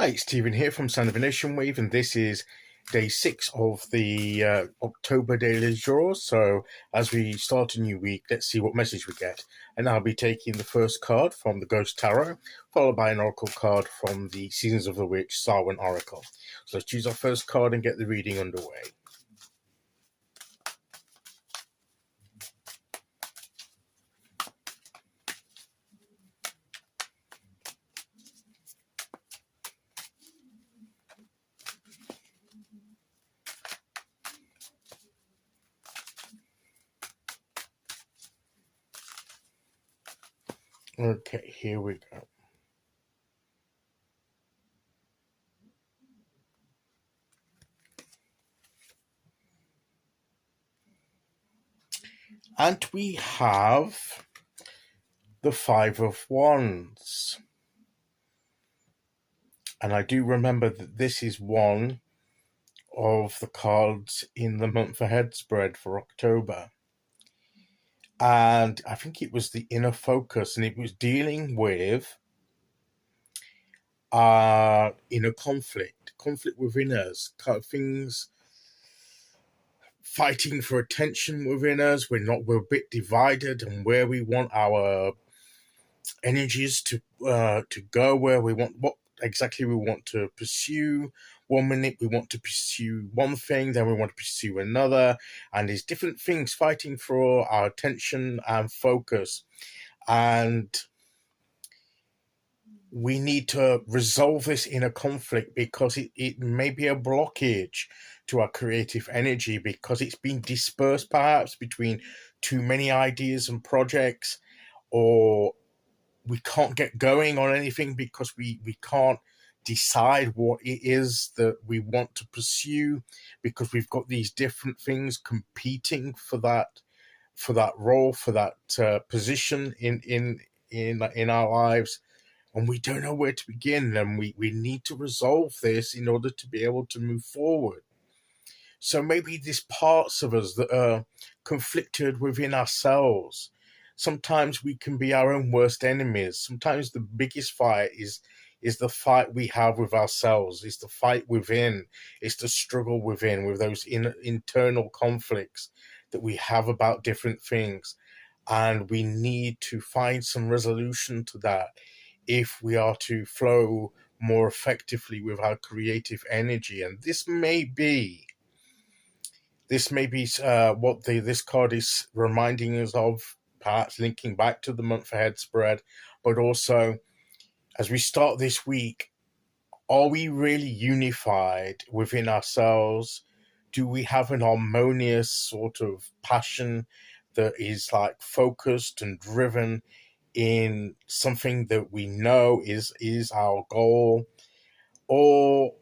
Hi, Stephen here from Sound of a Nation Wave, and this is day 6 of the October daily draw. So, as we start a new week, let's see what message we get. And I'll be taking the first card from the Ghost Tarot, followed by an Oracle card from the Seasons of the Witch Samhain Oracle. So, let's choose our first card and get the reading underway. Okay, here we go. And we have the Five of Wands. And I do remember that this is one of the cards in the month ahead spread for October. And I think it was the inner focus, and it was dealing with inner conflict within us, kind of things fighting for attention within us. We're a bit divided on where we want our energies to go, where we want, what exactly we want to pursue. 1 minute we want to pursue one thing, then we want to pursue another, and there's different things fighting for our attention and focus, and we need to resolve this inner conflict because it may be a blockage to our creative energy because it's been dispersed perhaps between too many ideas and projects, or we can't get going on anything because we can't decide what it is that we want to pursue because we've got these different things competing for that role, for that position in our lives, and we don't know where to begin, and we need to resolve this in order to be able to move forward. So maybe there's parts of us that are conflicted within ourselves. Sometimes we can be our own worst enemies. Sometimes the biggest fight is the fight we have with ourselves. It's the fight within. It's the struggle within, with those internal conflicts that we have about different things. And we need to find some resolution to that if we are to flow more effectively with our creative energy. And this may be what this card is reminding us of, perhaps linking back to the month ahead spread, but also as we start this week, are we really unified within ourselves? Do we have an harmonious sort of passion that is like focused and driven in something that we know is our goal? Or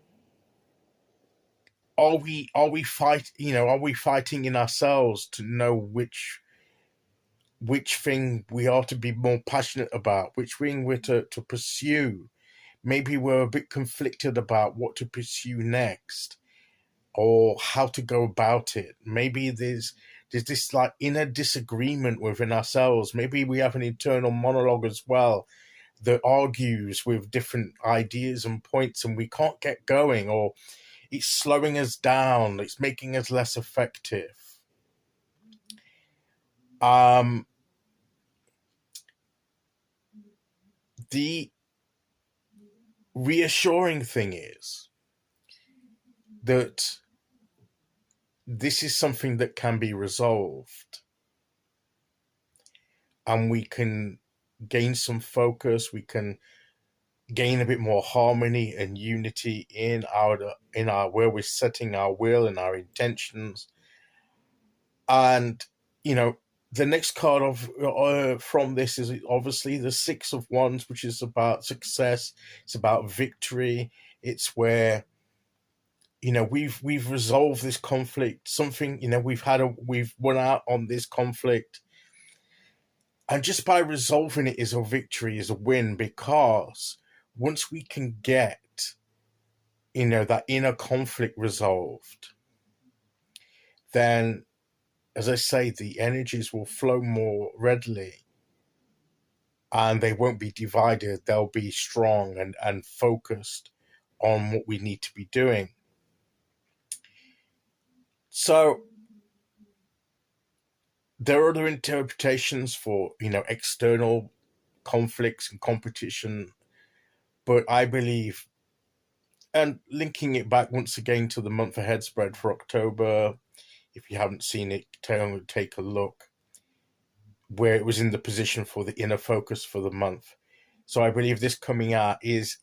are we fighting in ourselves to know which thing we are to be more passionate about, which thing we're to pursue? Maybe we're a bit conflicted about what to pursue next or how to go about it. Maybe there's this like inner disagreement within ourselves. Maybe we have an internal monologue as well that argues with different ideas and points, and we can't get going, or it's slowing us down, it's making us less effective. The reassuring thing is that this is something that can be resolved, and we can gain some focus, we can gain a bit more harmony and unity in our where we're setting our will and our intentions. And the next card from this is obviously the Six of Wands, which is about success. It's about victory. It's where we've resolved this conflict. Something we've won out on this conflict, and just by resolving it is a victory, is a win, because once we can get that inner conflict resolved, then, as I say, the energies will flow more readily and they won't be divided. They'll be strong and focused on what we need to be doing. So there are other interpretations for, external conflicts and competition, but I believe, and linking it back once again to the month ahead spread for October, if you haven't seen it, take a look, where it was in the position for the inner focus for the month. So I believe this coming out is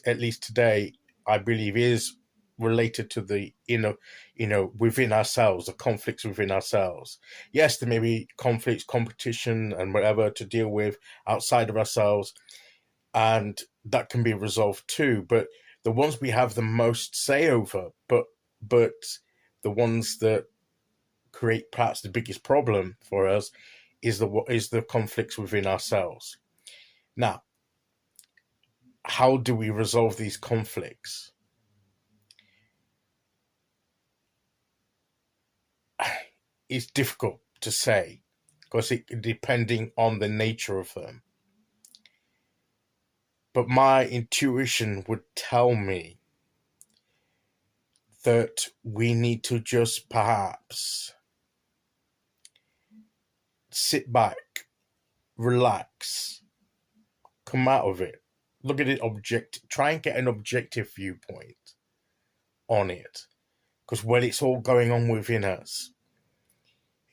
at least today, I believe is related to the inner, within ourselves, the conflicts within ourselves. Yes, there may be conflicts, competition, and whatever to deal with outside of ourselves, and that can be resolved too. But the ones we have the most say over, but the ones that create perhaps the biggest problem for us is the conflicts within ourselves. Now, how do we resolve these conflicts? It's difficult to say because depending on the nature of them. But my intuition would tell me that we need to just perhaps sit back, relax, come out of it, look at it try and get an objective viewpoint on it. Because when it's all going on within us,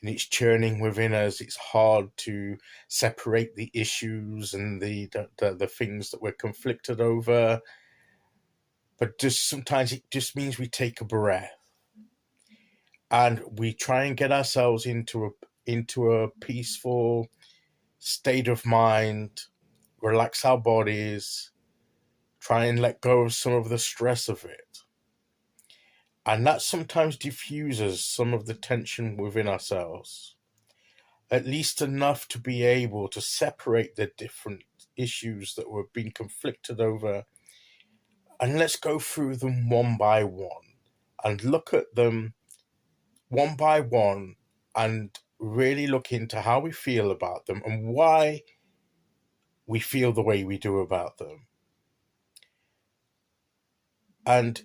and it's churning within us, it's hard to separate the issues and the things that we're conflicted over. But just sometimes it just means we take a breath and we try and get ourselves into a peaceful state of mind, relax our bodies, try and let go of some of the stress of it. And that sometimes diffuses some of the tension within ourselves, at least enough to be able to separate the different issues that we're being conflicted over. And let's go through them one by one and look at them one by one and really look into how we feel about them and why we feel the way we do about them. And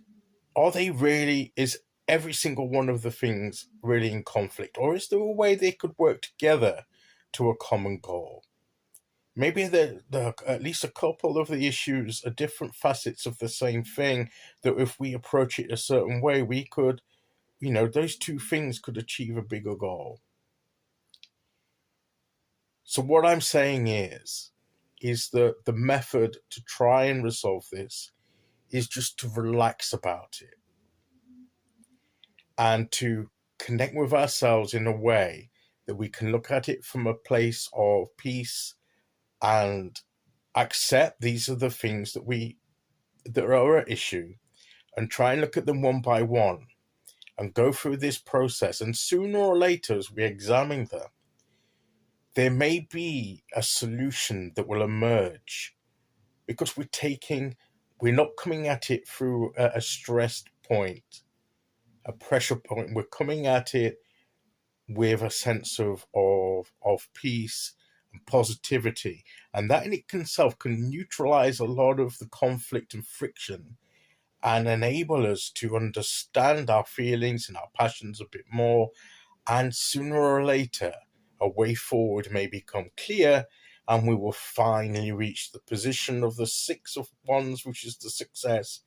is every single one of the things really in conflict? Or is there a way they could work together to a common goal? Maybe at least a couple of the issues are different facets of the same thing, that if we approach it a certain way, we could, those two things could achieve a bigger goal. So what I'm saying is that the method to try and resolve this is just to relax about it and to connect with ourselves in a way that we can look at it from a place of peace and accept these are the things that are at issue, and try and look at them one by one and go through this process. And sooner or later, as we examine them, there may be a solution that will emerge, because we're not coming at it through a stressed point, a pressure point. We're coming at it with a sense of peace and positivity. And that in itself can neutralize a lot of the conflict and friction and enable us to understand our feelings and our passions a bit more. And sooner or later, a way forward may become clear, and we will finally reach the position of the Six of Wands, which is the success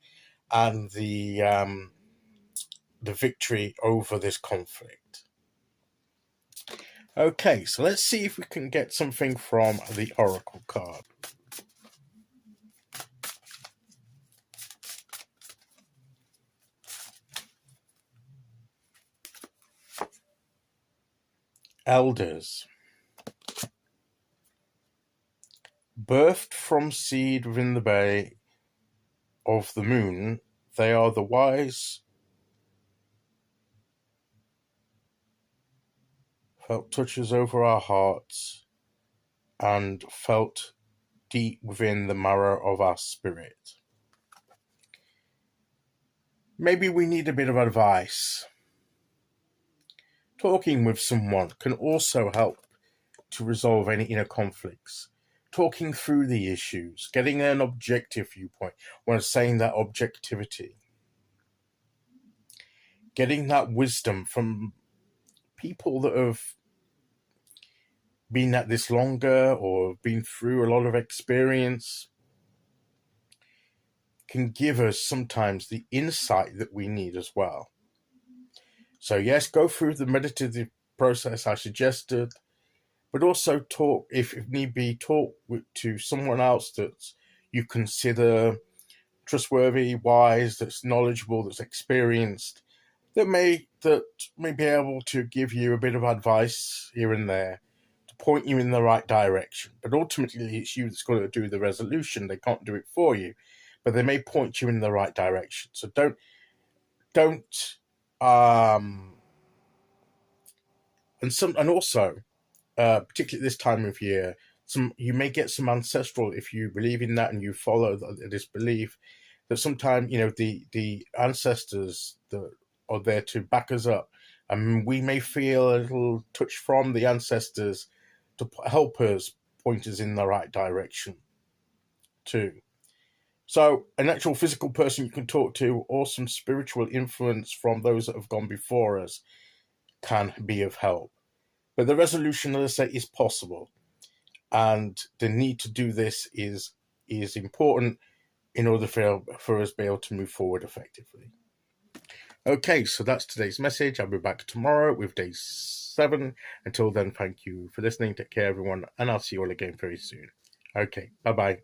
and the victory over this conflict. Okay, so let's see if we can get something from the Oracle card. Elders. Birthed from seed within the bay of the moon, they are the wise, felt touches over our hearts, and felt deep within the marrow of our spirit. Maybe we need a bit of advice. Talking with someone can also help to resolve any inner conflicts. talking through the issues, getting an objective viewpoint. When I'm saying that objectivity, getting that wisdom from people that have been at this longer or been through a lot of experience can give us sometimes the insight that we need as well. So yes, go through the meditative process I suggested, but also talk, if need be, talk to someone else that you consider trustworthy, wise, that's knowledgeable, that's experienced, that may be able to give you a bit of advice here and there to point you in the right direction. But ultimately, it's you that's got to do the resolution. They can't do it for you, but they may point you in the right direction. So don't and also particularly this time of year, you may get some ancestral, if you believe in that and you follow this belief, that sometimes the ancestors that are there to back us up, and we may feel a little touch from the ancestors to help us, point us in the right direction too. So an actual physical person you can talk to, or some spiritual influence from those that have gone before us, can be of help. But the resolution, as I say, is possible, and the need to do this is important in order for us to be able to move forward effectively. Okay, so that's today's message. I'll be back tomorrow with day 7. Until then, thank you for listening. Take care, everyone, and I'll see you all again very soon. Okay, bye-bye.